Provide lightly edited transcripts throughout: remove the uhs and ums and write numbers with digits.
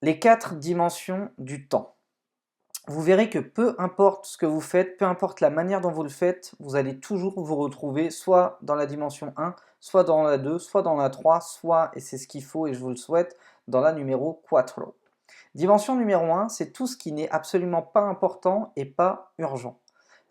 Les 4 dimensions du temps. Vous verrez que peu importe ce que vous faites, peu importe la manière dont vous le faites, vous allez toujours vous retrouver soit dans la dimension 1, soit dans la 2, soit dans la 3, soit, et c'est ce qu'il faut et je vous le souhaite, dans la numéro 4. Dimension numéro 1, c'est tout ce qui n'est absolument pas important et pas urgent.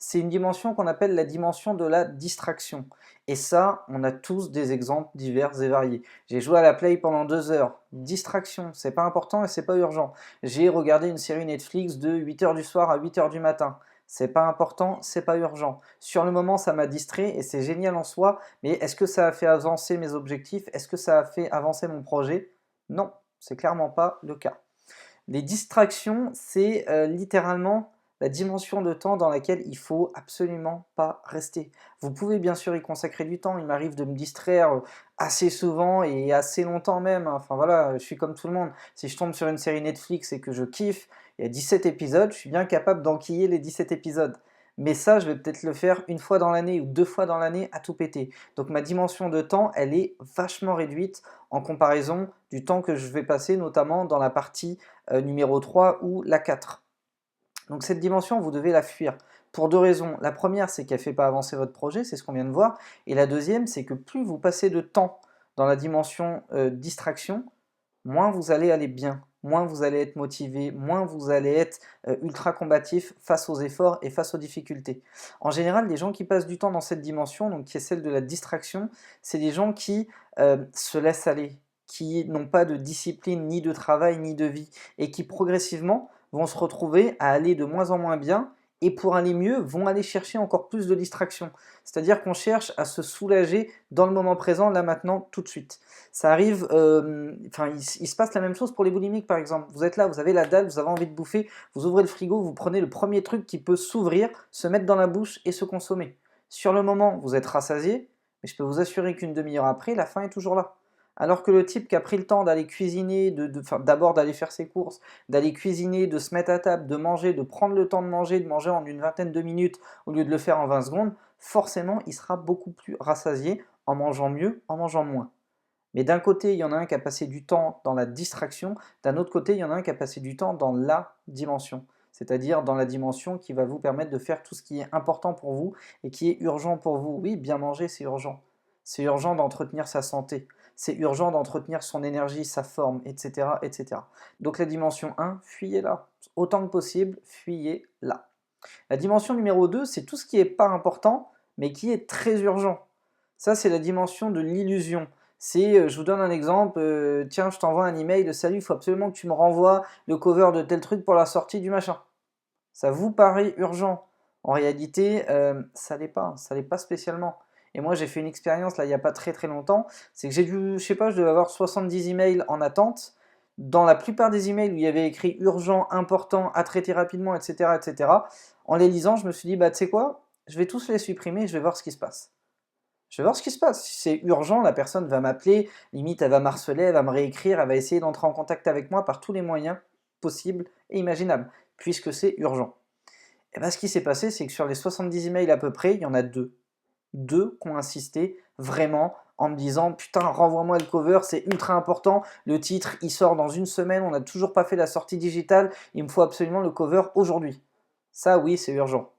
C'est une dimension qu'on appelle la dimension de la distraction. Et ça, on a tous des exemples divers et variés. J'ai joué à la Play pendant 2 heures. Distraction, c'est pas important et c'est pas urgent. J'ai regardé une série Netflix de 8 heures du soir à 8 heures du matin. C'est pas important, c'est pas urgent. Sur le moment, ça m'a distrait et c'est génial en soi, mais est-ce que ça a fait avancer mes objectifs? Est-ce que ça a fait avancer mon projet? Non, c'est clairement pas le cas. Les distractions, c'est littéralement la dimension de temps dans laquelle il faut absolument pas rester. Vous pouvez bien sûr y consacrer du temps, il m'arrive de me distraire assez souvent et assez longtemps même, hein. Enfin voilà, je suis comme tout le monde. Si je tombe sur une série Netflix et que je kiffe, il y a 17 épisodes, je suis bien capable d'enquiller les 17 épisodes. Mais ça, je vais peut-être le faire une fois dans l'année ou 2 fois dans l'année à tout péter. Donc ma dimension de temps, elle est vachement réduite en comparaison du temps que je vais passer, notamment dans la partie numéro 3 ou la 4. Donc cette dimension, vous devez la fuir pour 2 raisons. La première, c'est qu'elle ne fait pas avancer votre projet, c'est ce qu'on vient de voir. Et la deuxième, c'est que plus vous passez de temps dans la dimension distraction, moins vous allez aller bien, moins vous allez être motivé, moins vous allez être ultra combatif face aux efforts et face aux difficultés. En général, les gens qui passent du temps dans cette dimension, donc qui est celle de la distraction, c'est des gens qui se laissent aller, qui n'ont pas de discipline, ni de travail, ni de vie, et qui progressivement vont se retrouver à aller de moins en moins bien, et pour aller mieux, vont aller chercher encore plus de distractions. C'est-à-dire qu'on cherche à se soulager dans le moment présent, là maintenant, tout de suite. Ça arrive, il se passe la même chose pour les boulimiques par exemple. Vous êtes là, vous avez la dalle, vous avez envie de bouffer, vous ouvrez le frigo, vous prenez le premier truc qui peut s'ouvrir, se mettre dans la bouche et se consommer. Sur le moment, vous êtes rassasié, mais je peux vous assurer qu'une demi-heure après, la faim est toujours là. Alors que le type qui a pris le temps d'aller cuisiner, d'abord d'aller faire ses courses, d'aller cuisiner, de se mettre à table, de manger, de prendre le temps de manger en une vingtaine de minutes au lieu de le faire en 20 secondes, forcément il sera beaucoup plus rassasié en mangeant mieux, en mangeant moins. Mais d'un côté, il y en a un qui a passé du temps dans la distraction, d'un autre côté, il y en a un qui a passé du temps dans la dimension, c'est-à-dire dans la dimension qui va vous permettre de faire tout ce qui est important pour vous et qui est urgent pour vous. Oui, bien manger, c'est urgent. C'est urgent d'entretenir sa santé, c'est urgent d'entretenir son énergie, sa forme, etc., etc. Donc la dimension 1, fuyez-la. Autant que possible, fuyez-la. La dimension numéro 2, c'est tout ce qui n'est pas important, mais qui est très urgent. Ça, c'est la dimension de l'illusion. C'est, je vous donne un exemple, tiens, je t'envoie un email, salut, il faut absolument que tu me renvoies le cover de tel truc pour la sortie du machin. Ça vous paraît urgent. En réalité, ça l'est pas spécialement. Et moi, j'ai fait une expérience là il n'y a pas très très longtemps, c'est que j'ai dû, je sais pas, je devais avoir 70 emails en attente. Dans la plupart des emails où il y avait écrit urgent, important, à traiter rapidement, etc., etc., en les lisant, je me suis dit, bah tu sais quoi, je vais tous les supprimer et je vais voir ce qui se passe. Je vais voir ce qui se passe. Si c'est urgent, la personne va m'appeler, limite elle va m'harceler, elle va me réécrire, elle va essayer d'entrer en contact avec moi par tous les moyens possibles et imaginables, puisque c'est urgent. Et bien ce qui s'est passé, c'est que sur les 70 emails à peu près, il y en a deux. Deux qui ont insisté vraiment en me disant putain, renvoie-moi le cover, c'est ultra important, le titre il sort dans une semaine, on n'a toujours pas fait la sortie digitale, il me faut absolument le cover aujourd'hui. Ça oui, c'est urgent.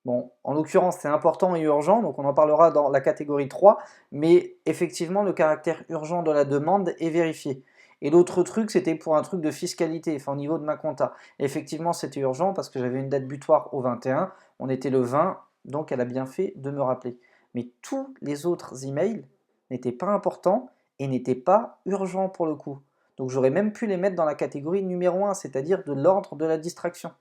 Bon, en l'occurrence, c'est important et urgent, donc on en parlera dans la catégorie 3, mais effectivement, le caractère urgent de la demande est vérifié. Et l'autre truc, c'était pour un truc de fiscalité, enfin au niveau de ma compta. Et effectivement, c'était urgent parce que j'avais une date butoir au 21, on était le 20, donc elle a bien fait de me rappeler. Mais tous les autres emails n'étaient pas importants et n'étaient pas urgents pour le coup. Donc j'aurais même pu les mettre dans la catégorie numéro 1, c'est-à-dire de l'ordre de la distraction.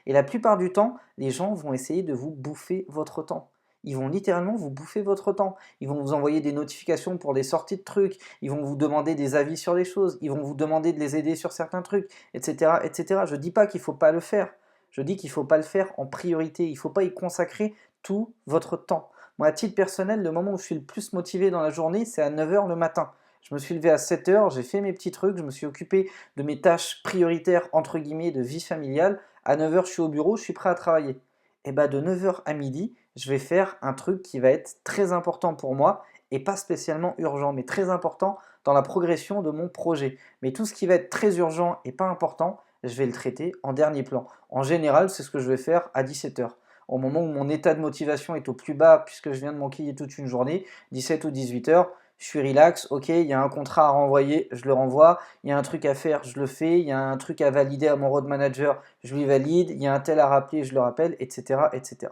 Et la plupart du temps, les gens vont essayer de vous bouffer votre temps. Ils vont littéralement vous bouffer votre temps. Ils vont vous envoyer des notifications pour des sorties de trucs, ils vont vous demander des avis sur les choses, ils vont vous demander de les aider sur certains trucs, etc. etc. Je ne dis pas qu'il ne faut pas le faire. Je dis qu'il ne faut pas le faire en priorité. Il ne faut pas y consacrer tout votre temps. Moi, à titre personnel, le moment où je suis le plus motivé dans la journée, c'est à 9 h le matin. Je me suis levé à 7 h, j'ai fait mes petits trucs, je me suis occupé de mes tâches prioritaires, entre guillemets, de vie familiale. À 9 h, je suis au bureau, je suis prêt à travailler. Et bah de 9 h à midi, je vais faire un truc qui va être très important pour moi et pas spécialement urgent, mais très important dans la progression de mon projet. Mais tout ce qui va être très urgent et pas important, je vais le traiter en dernier plan. En général, c'est ce que je vais faire à 17 heures. Au moment où mon état de motivation est au plus bas, puisque je viens de m'enquiller toute une journée, 17 ou 18 heures, je suis relax, ok, il y a un contrat à renvoyer, je le renvoie, il y a un truc à faire, je le fais, il y a un truc à valider à mon road manager, je lui valide, il y a un tel à rappeler, je le rappelle, etc. etc.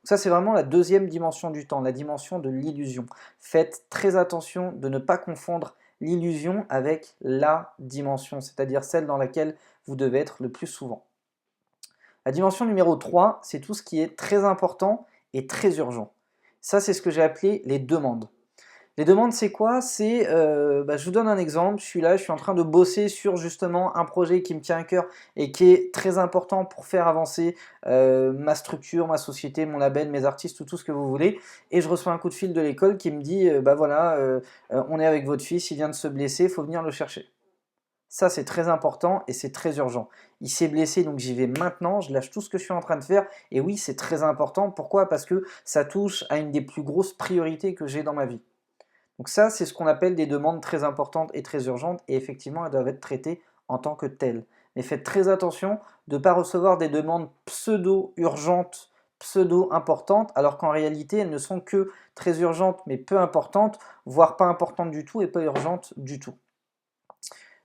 Ça, c'est vraiment la deuxième dimension du temps, la dimension de l'illusion. Faites très attention de ne pas confondre l'illusion avec la dimension, c'est-à-dire celle dans laquelle vous devez être le plus souvent. La dimension numéro 3, c'est tout ce qui est très important et très urgent. Ça, c'est ce que j'ai appelé les demandes. Les demandes, c'est quoi? C'est, je vous donne un exemple, je suis là, je suis en train de bosser sur justement un projet qui me tient à cœur et qui est très important pour faire avancer ma structure, ma société, mon label, mes artistes, tout ce que vous voulez. Et je reçois un coup de fil de l'école qui me dit, on est avec votre fils, il vient de se blesser, il faut venir le chercher. Ça, c'est très important et c'est très urgent. Il s'est blessé, donc j'y vais maintenant, je lâche tout ce que je suis en train de faire. Et oui, c'est très important. Pourquoi? Parce que ça touche à une des plus grosses priorités que j'ai dans ma vie. Donc ça, c'est ce qu'on appelle des demandes très importantes et très urgentes, et effectivement, elles doivent être traitées en tant que telles. Mais faites très attention de ne pas recevoir des demandes pseudo-urgentes, pseudo-importantes, alors qu'en réalité, elles ne sont que très urgentes, mais peu importantes, voire pas importantes du tout et pas urgentes du tout.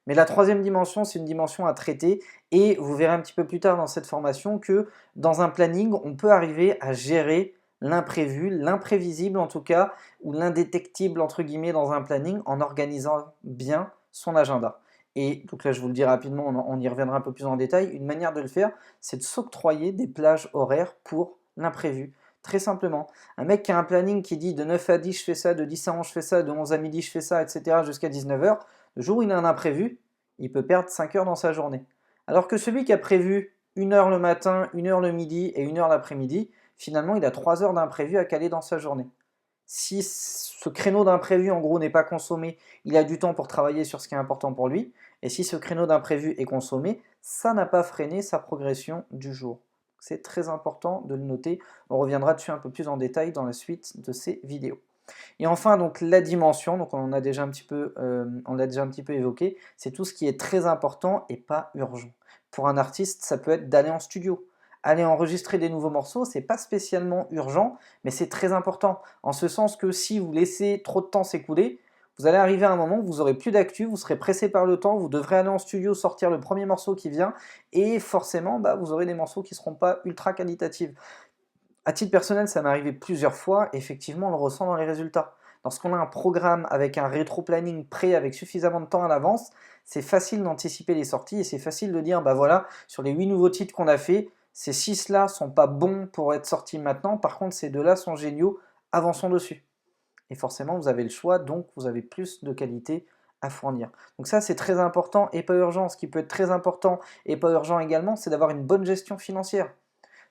Mais la troisième dimension, c'est une dimension à traiter, et vous verrez un petit peu plus tard dans cette formation que dans un planning, on peut arriver à gérer l'imprévu, l'imprévisible en tout cas, ou l'indétectible entre guillemets dans un planning en organisant bien son agenda. Et donc là, je vous le dis rapidement, on y reviendra un peu plus en détail. Une manière de le faire, c'est de s'octroyer des plages horaires pour l'imprévu. Très simplement, un mec qui a un planning qui dit de 9 à 10 je fais ça, de 10 à 11 je fais ça, de 11 à midi je fais ça, etc. jusqu'à 19 heures, le jour où il a un imprévu, il peut perdre 5 heures dans sa journée. Alors que celui qui a prévu 1 heure le matin, 1 heure le midi et 1 heure l'après-midi, finalement il a 3 heures d'imprévu à caler dans sa journée. Si ce créneau d'imprévu en gros n'est pas consommé, il a du temps pour travailler sur ce qui est important pour lui. Et si ce créneau d'imprévu est consommé, ça n'a pas freiné sa progression du jour. C'est très important de le noter. On reviendra dessus un peu plus en détail dans la suite de ces vidéos. Et enfin, donc la dimension, donc on l'a déjà un petit peu évoqué, c'est tout ce qui est très important et pas urgent. Pour un artiste, ça peut être d'aller en studio. Aller enregistrer des nouveaux morceaux, c'est pas spécialement urgent, mais c'est très important. En ce sens que si vous laissez trop de temps s'écouler, vous allez arriver à un moment où vous aurez plus d'actu, vous serez pressé par le temps, vous devrez aller en studio, sortir le premier morceau qui vient, et forcément, vous aurez des morceaux qui ne seront pas ultra qualitatifs. À titre personnel, ça m'est arrivé plusieurs fois, et effectivement, on le ressent dans les résultats. Lorsqu'on a un programme avec un rétro-planning prêt avec suffisamment de temps à l'avance, c'est facile d'anticiper les sorties et c'est facile de dire, voilà, sur les 8 nouveaux titres qu'on a fait, ces 6-là sont pas bons pour être sortis maintenant, par contre ces 2-là sont géniaux, avançons dessus. Et forcément, vous avez le choix, donc vous avez plus de qualité à fournir. Donc ça, c'est très important et pas urgent. Ce qui peut être très important et pas urgent également, c'est d'avoir une bonne gestion financière.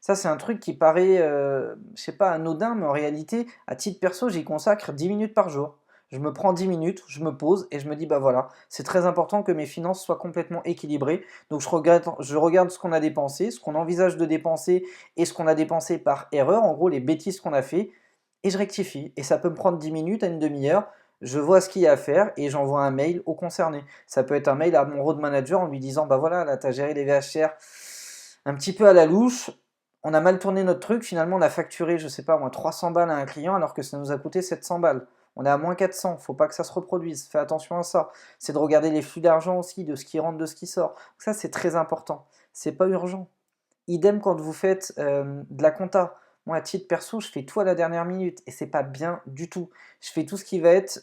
Ça, c'est un truc qui paraît, je sais pas, anodin, mais en réalité, à titre perso, j'y consacre 10 minutes par jour. Je me prends 10 minutes, je me pose et je me dis, voilà, c'est très important que mes finances soient complètement équilibrées. Donc je regarde ce qu'on a dépensé, ce qu'on envisage de dépenser et ce qu'on a dépensé par erreur, en gros les bêtises qu'on a fait, et je rectifie. Et ça peut me prendre 10 minutes à une demi-heure. Je vois ce qu'il y a à faire et j'envoie un mail au concerné. Ça peut être un mail à mon road manager en lui disant, voilà, là, tu as géré les VHR un petit peu à la louche, on a mal tourné notre truc, finalement on a facturé, je sais pas moi, 300 balles à un client alors que ça nous a coûté 700 balles. On est à moins 400, faut pas que ça se reproduise, fais attention à ça. C'est de regarder les flux d'argent aussi, de ce qui rentre, de ce qui sort. Ça c'est très important, c'est pas urgent. Idem quand vous faites de la compta. Moi à titre perso, je fais tout à la dernière minute et c'est pas bien du tout. Je fais tout ce qui va être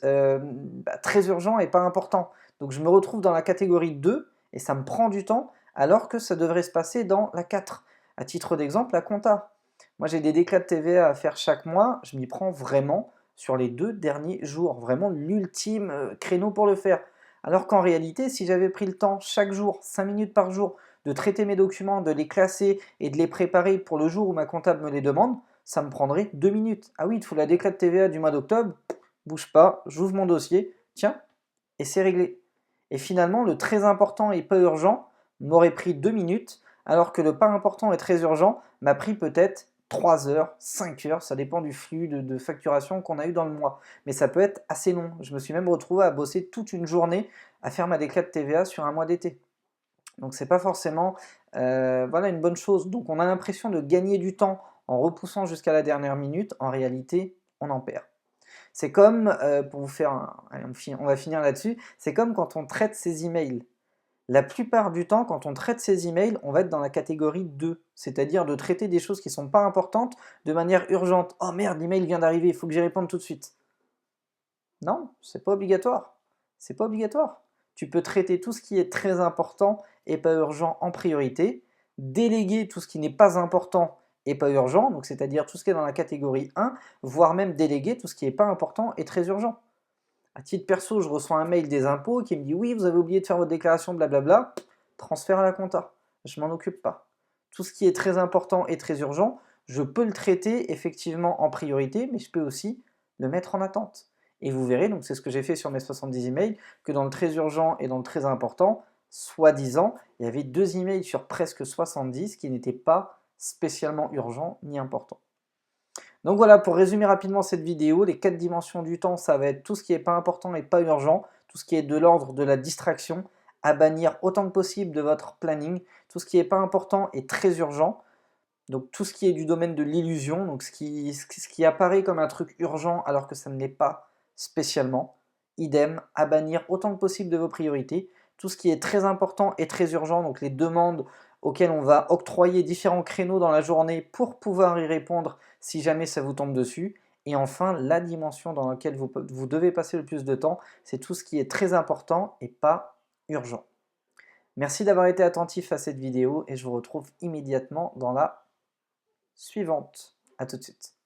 très urgent et pas important. Donc je me retrouve dans la catégorie 2 et ça me prend du temps alors que ça devrait se passer dans la 4. À titre d'exemple, la compta. Moi, j'ai des déclats de TVA à faire chaque mois. Je m'y prends vraiment sur les 2 derniers jours. Vraiment l'ultime créneau pour le faire. Alors qu'en réalité, si j'avais pris le temps chaque jour, 5 minutes par jour, de traiter mes documents, de les classer et de les préparer pour le jour où ma comptable me les demande, ça me prendrait 2 minutes. Ah oui, il te faut la déclat de TVA du mois d'octobre. Bouge pas, j'ouvre mon dossier. Tiens, et c'est réglé. Et finalement, le très important et pas urgent m'aurait pris 2 minutes, alors que le pas important et très urgent m'a pris peut-être 3 heures, 5 heures, ça dépend du flux de facturation qu'on a eu dans le mois. Mais ça peut être assez long. Je me suis même retrouvé à bosser toute une journée à faire ma déclat de TVA sur un mois d'été. Donc c'est pas forcément voilà, une bonne chose. Donc on a l'impression de gagner du temps en repoussant jusqu'à la dernière minute. En réalité, on en perd. C'est comme, pour vous faire allez, on va finir là-dessus, c'est comme quand on traite ses emails. La plupart du temps, quand on traite ses emails, on va être dans la catégorie 2, c'est-à-dire de traiter des choses qui ne sont pas importantes de manière urgente. Oh merde, l'email vient d'arriver, il faut que j'y réponde tout de suite. Non, c'est pas obligatoire. C'est pas obligatoire. Tu peux traiter tout ce qui est très important et pas urgent en priorité, déléguer tout ce qui n'est pas important et pas urgent, donc c'est-à-dire tout ce qui est dans la catégorie 1, voire même déléguer tout ce qui n'est pas important et très urgent. À titre perso, je reçois un mail des impôts qui me dit oui, vous avez oublié de faire votre déclaration, blablabla, transfert à la compta. Je m'en occupe pas. Tout ce qui est très important et très urgent, je peux le traiter effectivement en priorité, mais je peux aussi le mettre en attente. Et vous verrez, donc c'est ce que j'ai fait sur mes 70 emails, que dans le très urgent et dans le très important, soi-disant, il y avait 2 emails sur presque 70 qui n'étaient pas spécialement urgents ni importants. Donc voilà, pour résumer rapidement cette vidéo, les 4 dimensions du temps, ça va être tout ce qui n'est pas important et pas urgent, tout ce qui est de l'ordre de la distraction, à bannir autant que possible de votre planning, tout ce qui n'est pas important et très urgent, donc tout ce qui est du domaine de l'illusion, donc ce qui apparaît comme un truc urgent alors que ça ne l'est pas spécialement, idem, à bannir autant que possible de vos priorités, tout ce qui est très important et très urgent, donc les demandes auxquelles on va octroyer différents créneaux dans la journée pour pouvoir y répondre si jamais ça vous tombe dessus. Et enfin, la dimension dans laquelle vous devez passer le plus de temps, c'est tout ce qui est très important et pas urgent. Merci d'avoir été attentif à cette vidéo et je vous retrouve immédiatement dans la suivante. A tout de suite.